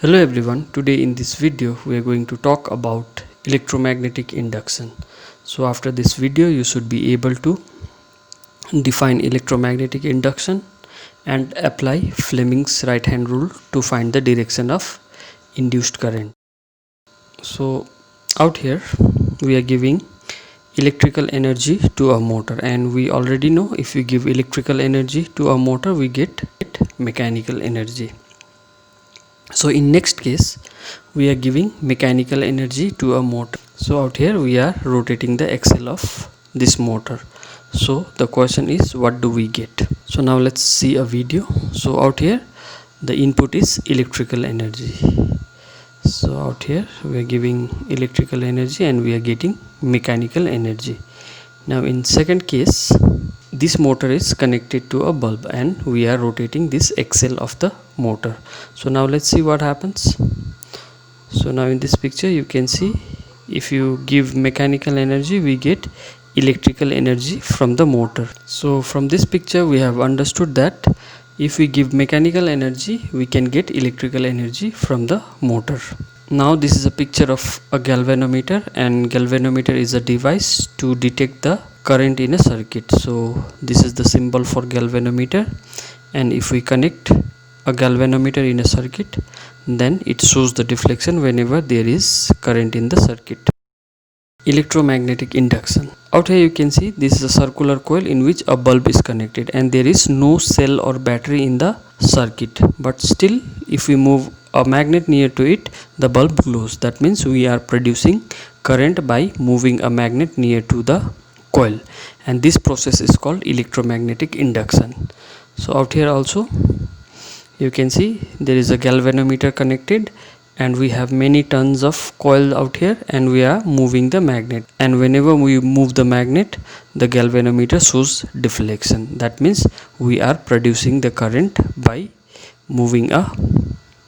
Hello everyone, today in this video we are going to talk about electromagnetic induction. So after this video you should be able to define electromagnetic induction and apply Fleming's right hand rule to find the direction of induced current. So out here we are giving electrical energy to a motor, and we already know if we give electrical energy to a motor we get mechanical energy. So in next case we are giving mechanical energy to a motor. So out here we are rotating the axle of this motor. So the question is, what do we get? So now let's see a video. So out here the input is electrical energy. So out here we are giving electrical energy and we are getting mechanical energy. Now in second case, this motor is connected to a bulb and we are rotating this axle of the motor. So now let's see what happens. So now in this picture you can see, if you give mechanical energy we get electrical energy from the motor. So from this picture we have understood that if we give mechanical energy we can get electrical energy from the motor. Now this is a picture of a galvanometer, and galvanometer is a device to detect the current in a circuit. So this is the symbol for galvanometer, and if we connect a galvanometer in a circuit then it shows the deflection whenever there is current in the circuit. Electromagnetic induction. Out here you can see this is a circular coil in which a bulb is connected and there is no cell or battery in the circuit, but still if we move a magnet near to it the bulb glows. That means we are producing current by moving a magnet near to the coil, and this process is called electromagnetic induction. So out here also you can see there is a galvanometer connected and we have many tons of coil out here and we are moving the magnet, and whenever we move the magnet the galvanometer shows deflection. That means we are producing the current by moving a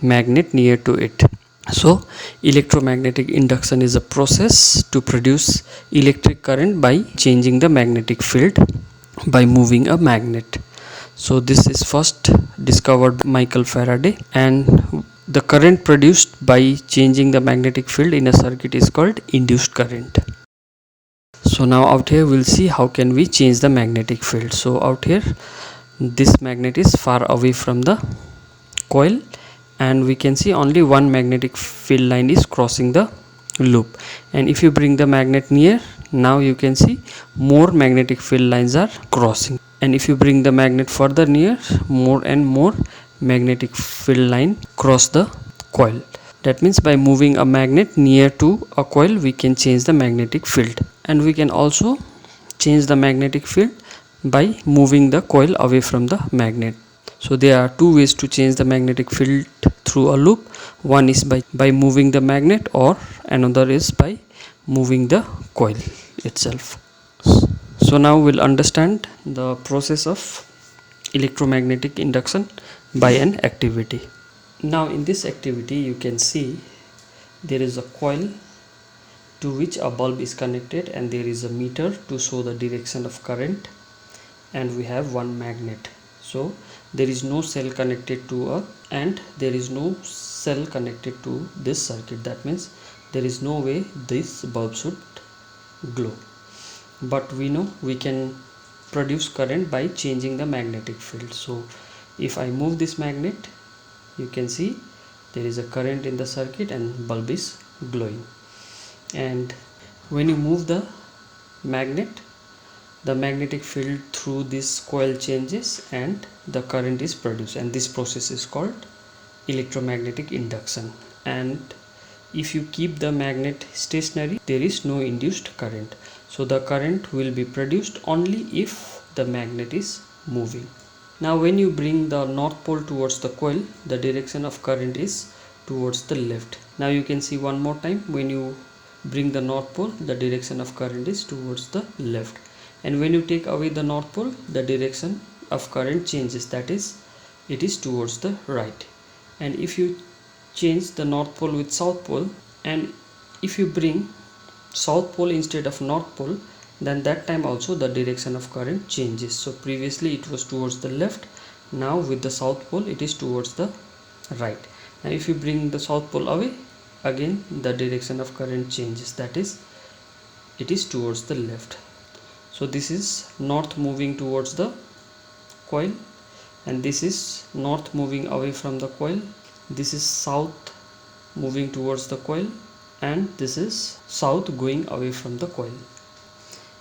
magnet near to it. So electromagnetic induction is a process to produce electric current by changing the magnetic field by moving a magnet. So this is first discovered by Michael Faraday, and the current produced by changing the magnetic field in a circuit is called induced current. So now out here we'll see how can we change the magnetic field. So out here this magnet is far away from the coil and we can see only one magnetic field line is crossing the loop, and if you bring the magnet near, now you can see more magnetic field lines are crossing, and if you bring the magnet further near, more and more magnetic field line cross the coil. That means by moving a magnet near to a coil we can change the magnetic field, and we can also change the magnetic field by moving the coil away from the magnet. So there are two ways to change the magnetic field through a loop. One is by moving the magnet, or another is by moving the coil itself. So now we'll understand the process of electromagnetic induction by an activity. Now in this activity you can see there is a coil to which a bulb is connected and there is a meter to show the direction of current, and we have one magnet. So there is no cell connected to and there is no cell connected to this circuit. That means there is no way this bulb should glow, but we know we can produce current by changing the magnetic field. So if I move this magnet, you can see there is a current in the circuit and bulb is glowing, and when you move the magnet the magnetic field through this coil changes and the current is produced, and this process is called electromagnetic induction. And if you keep the magnet stationary there is no induced current, so the current will be produced only if the magnet is moving. Now when you bring the north pole towards the coil the direction of current is towards the left. Now you can see one more time, when you bring the north pole the direction of current is towards the left, and when you take away the north pole the direction of current changes, that is it is towards the right. And if you change the north pole with south pole, and if you bring south pole instead of north pole, then that time also the direction of current changes. So previously it was towards the left, now with the south pole it is towards the right, Now if you bring the south pole away, again the direction of current changes, that is, it is towards the left. So this is north moving towards the coil, and this is north moving away from the coil. This is south moving towards the coil, and this is south going away from the coil.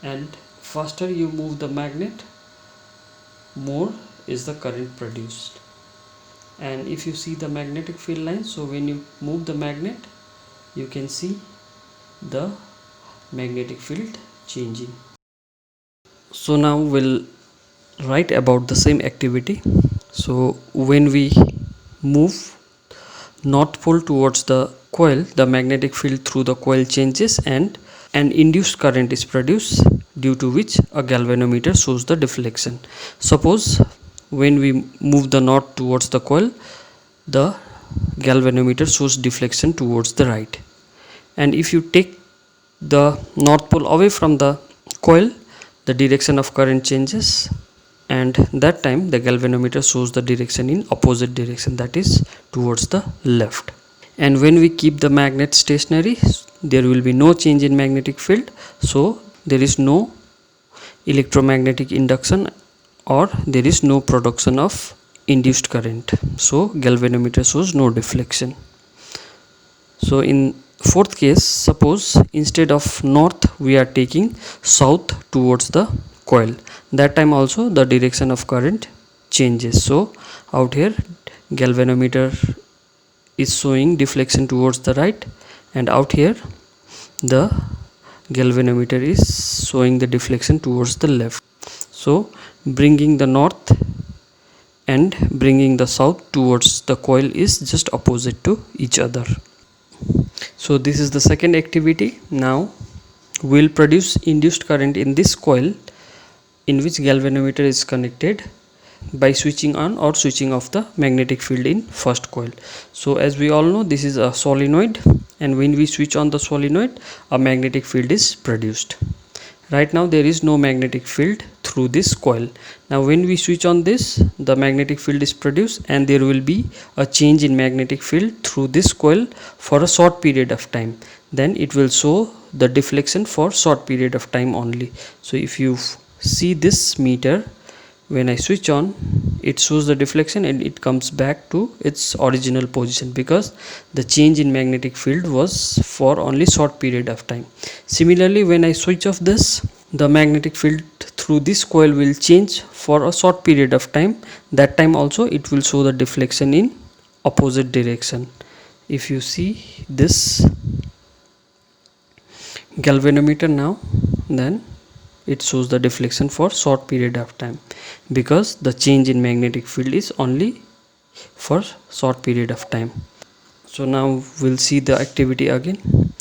And faster you move the magnet, more is the current produced. And if you see the magnetic field line, so when you move the magnet, you can see the magnetic field changing. So now we'll write about the same activity. So when we move north pole towards the coil, the magnetic field through the coil changes and an induced current is produced, due to which a galvanometer shows the deflection. Suppose when we move the north towards the coil, the galvanometer shows deflection towards the right. And if you take the north pole away from the coil, the direction of current changes, and that time the galvanometer shows the direction in opposite direction, that is towards the left. And when we keep the magnet stationary, there will be no change in magnetic field, so there is no electromagnetic induction, or there is no production of induced current, so galvanometer shows no deflection. So in fourth case, suppose instead of north we are taking south towards the coil, that time also the direction of current changes. So out here galvanometer is showing deflection towards the right, and out here the galvanometer is showing the deflection towards the left. So bringing the north and bringing the south towards the coil is just opposite to each other. So this is the second activity. Now we'll produce induced current in this coil, in which galvanometer is connected, by switching on or switching off the magnetic field in first coil. So as we all know, this is a solenoid, and when we switch on the solenoid, a magnetic field is produced. Right now there is no magnetic field through this coil. Now when we switch on this, the magnetic field is produced, and there will be a change in magnetic field through this coil for a short period of time. Then it will show the deflection for short period of time only. So if you see this meter, when I switch on, it shows the deflection and it comes back to its original position, because the change in magnetic field was for only short period of time. Similarly, when I switch off this, the magnetic field through this coil will change for a short period of time. That time also it will show the deflection in opposite direction. If you see this galvanometer now, then it shows the deflection for short period of time, because the change in magnetic field is only for short period of time. So now we'll see the activity again.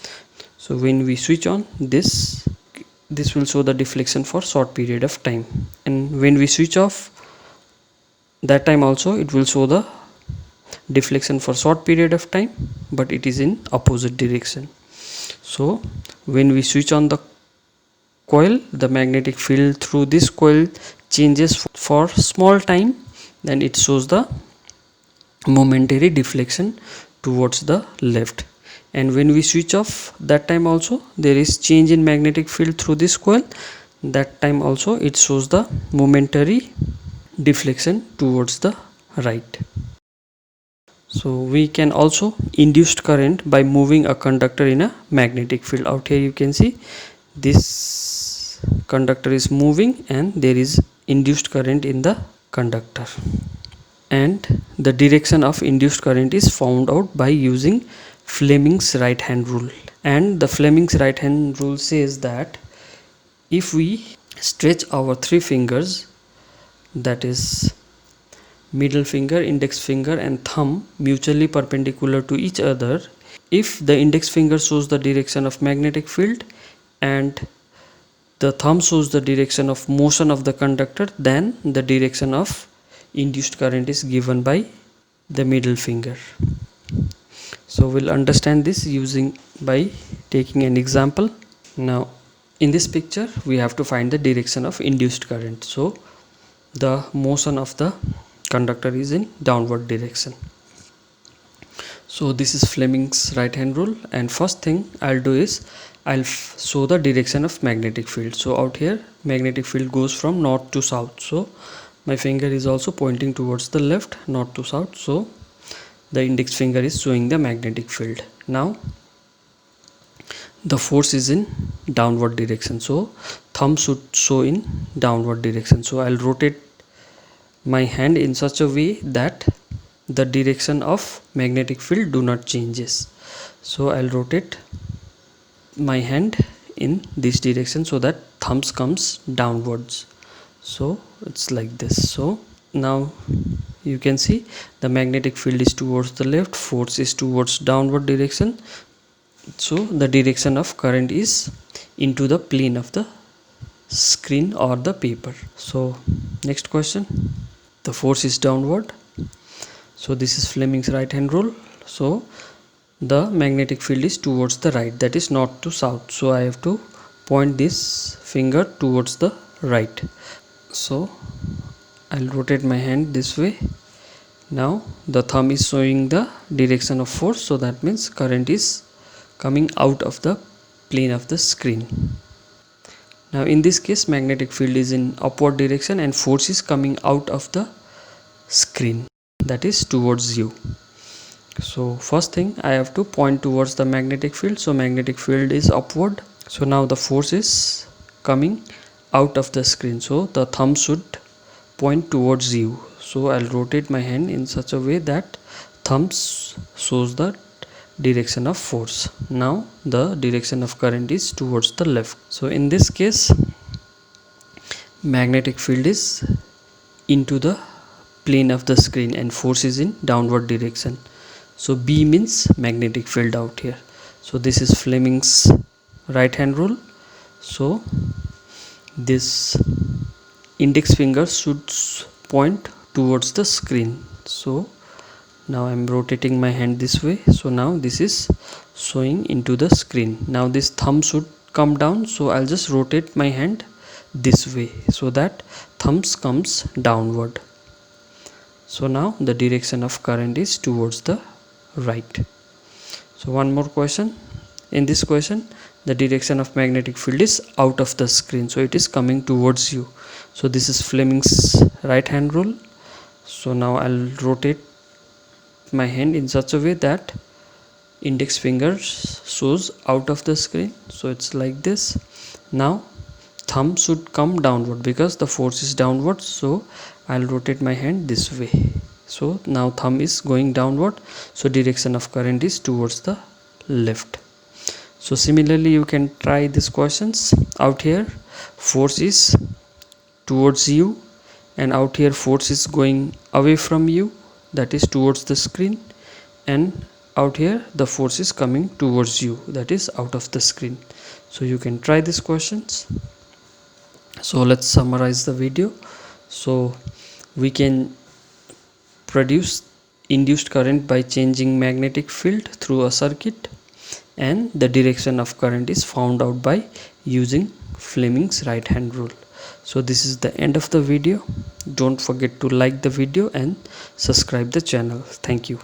So when we switch on this will show the deflection for short period of time, and when we switch off, that time also it will show the deflection for short period of time, but it is in opposite direction. So when we switch on the coil, the magnetic field through this coil changes for small time, then it shows the momentary deflection towards the left. And when we switch off, that time also there is change in magnetic field through this coil, that time also it shows the momentary deflection towards the right. So we can also induce current by moving a conductor in a magnetic field. Out here you can see this conductor is moving and there is induced current in the conductor, and the direction of induced current is found out by using Fleming's right hand rule. And the Fleming's right hand rule says that if we stretch our three fingers, that is middle finger, index finger and thumb, mutually perpendicular to each other, if the index finger shows the direction of magnetic field and the thumb shows the direction of motion of the conductor, then the direction of induced current is given by the middle finger. So we'll understand this by taking an example. Now in this picture we have to find the direction of induced current. So the motion of the conductor is in downward direction. So this is Fleming's right hand rule, and first thing I'll do is I'll show the direction of magnetic field. So out here magnetic field goes from north to south, so my finger is also pointing towards the left, north to south, so the index finger is showing the magnetic field. Now the force is in downward direction, so thumb should show in downward direction. So I'll rotate my hand in such a way that the direction of magnetic field do not changes. So I'll rotate my hand in this direction so that thumbs comes downwards. So it's like this. So now you can see the magnetic field is towards the left, force is towards downward direction, so the direction of current is into the plane of the screen or the paper. So next question, the force is downward, so this is Fleming's right hand rule. So the magnetic field is towards the right, that is north to south, so I have to point this finger towards the right. So I'll rotate my hand this way. Now the thumb is showing the direction of force, so that means current is coming out of the plane of the screen. Now in this case magnetic field is in upward direction and force is coming out of the screen, that is towards you. So first thing I have to point towards the magnetic field, so magnetic field is upward, so now the force is coming out of the screen, so the thumb should point towards you. So I'll rotate my hand in such a way that thumbs shows the direction of force. Now the direction of current is towards the left. So in this case magnetic field is into the plane of the screen and force is in downward direction. So B means magnetic field out here. So this is Fleming's right hand rule. So this index finger should point towards the screen. So now I'm rotating my hand this way, so now this is showing into the screen. Now this thumb should come down, so I'll just rotate my hand this way so that thumbs comes downward. So now the direction of current is towards the right. So one more question. In this question the direction of magnetic field is out of the screen, so it is coming towards you. So this is Fleming's right hand rule. So now I'll rotate my hand in such a way that index finger shows out of the screen, so it's like this. Now thumb should come downward because the force is downward, so I'll rotate my hand this way. So now thumb is going downward, so direction of current is towards the left. So similarly you can try these questions. Out here force is towards you and out here force is going away from you, that is towards the screen, and out here the force is coming towards you, that is out of the screen. So you can try these questions. So let's summarize the video. So we can produce induced current by changing magnetic field through a circuit, and the direction of current is found out by using Fleming's right hand rule. So this is the end of the video. Don't forget to like the video and subscribe the channel. Thank you.